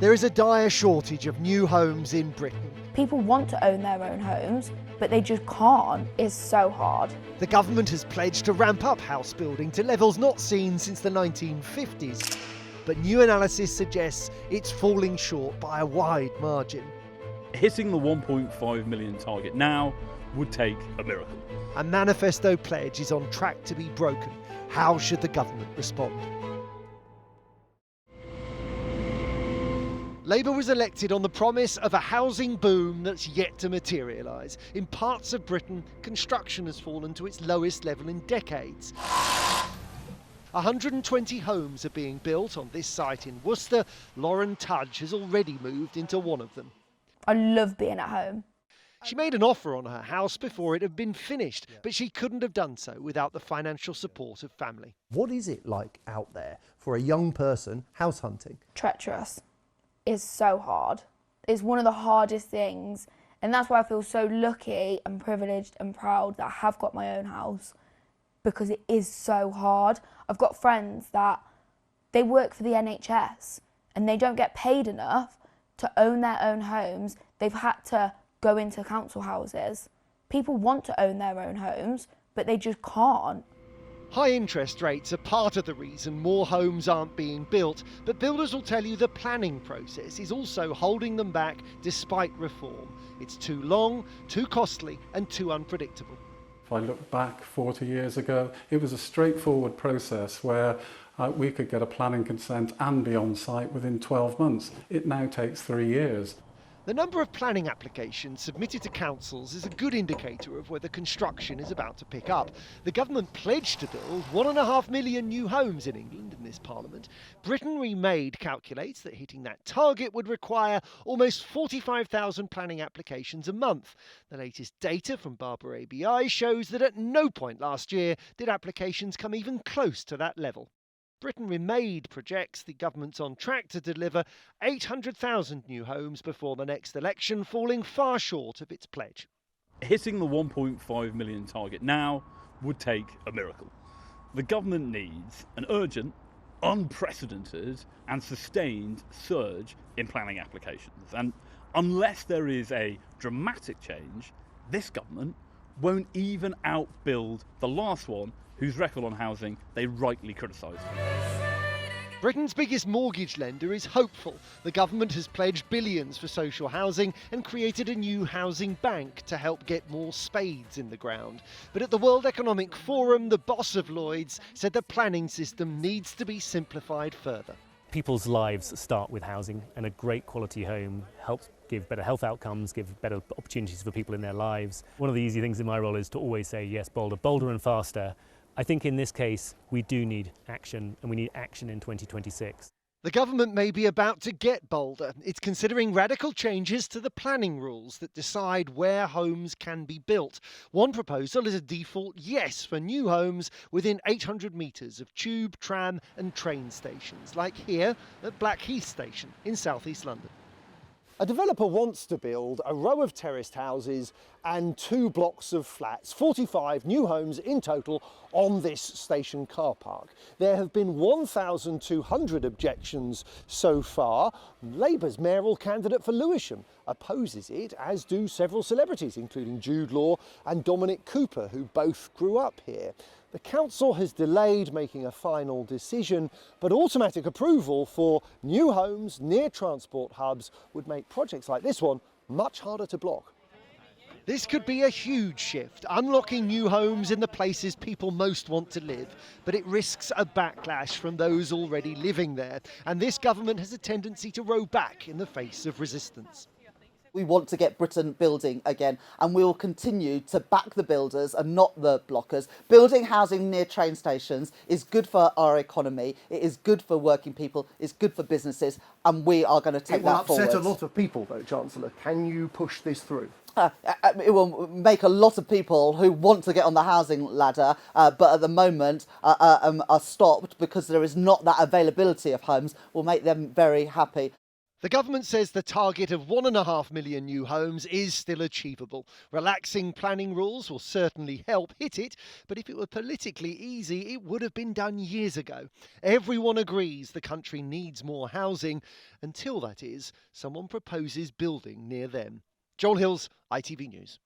There is a dire shortage of new homes in Britain. People want to own their own homes, but they just can't. It's so hard. The government has pledged to ramp up house building to levels not seen since the 1950s. But new analysis suggests it's falling short by a wide margin. Hitting the 1.5 million target now would take a miracle. A manifesto pledge is on track to be broken. How should the government respond? Labour was elected on the promise of a housing boom that's yet to materialise. In parts of Britain, construction has fallen to its lowest level in decades. 120 homes are being built on this site in Worcester. Lauren Tudge has already moved into one of them. I love being at home. She made an offer on her house before it had been finished, but she couldn't have done so without the financial support of family. What is it like out there for a young person house hunting? Treacherous. Is so hard. It's one of the hardest things, and that's why I feel so lucky and privileged and proud that I have got my own house, because it is so hard. I've got friends that they work for the NHS and they don't get paid enough to own their own homes. They've had to go into council houses. People want to own their own homes, but they just can't. High interest rates are part of the reason more homes aren't being built, but builders will tell you the planning process is also holding them back despite reform. It's too long, too costly and too unpredictable. If I look back 40 years ago, it was a straightforward process where we could get a planning consent and be on site within 12 months. It now takes 3 years. The number of planning applications submitted to councils is a good indicator of whether construction is about to pick up. The government pledged to build 1.5 million new homes in England in this parliament. Britain Remade calculates that hitting that target would require almost 45,000 planning applications a month. The latest data from Barber ABI shows that at no point last year did applications come even close to that level. Britain Remade projects the government's on track to deliver 800,000 new homes before the next election, falling far short of its pledge. Hitting the 1.5 million target now would take a miracle. The government needs an urgent, unprecedented and sustained surge in planning applications. And unless there is a dramatic change, this government won't even outbuild the last one whose record on housing they rightly criticise. Britain's biggest mortgage lender is hopeful. The government has pledged billions for social housing and created a new housing bank to help get more spades in the ground. But at the World Economic Forum, the boss of Lloyds said the planning system needs to be simplified further. People's lives start with housing, and a great quality home helps give better health outcomes, give better opportunities for people in their lives. One of the easy things in my role is to always say yes, bolder and faster. I think in this case we do need action, and we need action in 2026. The government may be about to get bolder. It's considering radical changes to the planning rules that decide where homes can be built. One proposal is a default yes for new homes within 800 metres of tube, tram and train stations, like here at Blackheath Station in South East London. A developer wants to build a row of terraced houses and 2 blocks of flats, 45 new homes in total on this station car park. There have been 1,200 objections so far. Labour's mayoral candidate for Lewisham opposes it, as do several celebrities, including Jude Law and Dominic Cooper, who both grew up here. The council has delayed making a final decision, but automatic approval for new homes near transport hubs would make projects like this one much harder to block. This could be a huge shift, unlocking new homes in the places people most want to live, but it risks a backlash from those already living there, and this government has a tendency to row back in the face of resistance. We want to get Britain building again, and we will continue to back the builders and not the blockers. Building housing near train stations is good for our economy, it is good for working people, it's good for businesses, and we are going to take that forward. It will upset a lot of people though, Chancellor. Can you push this through? It will make a lot of people who want to get on the housing ladder, but at the moment are stopped because there is not that availability of homes, will make them very happy. The government says the target of 1.5 million new homes is still achievable. Relaxing planning rules will certainly help hit it, but if it were politically easy, it would have been done years ago. Everyone agrees the country needs more housing, until, that is, someone proposes building near them. Joel Hills, ITV News.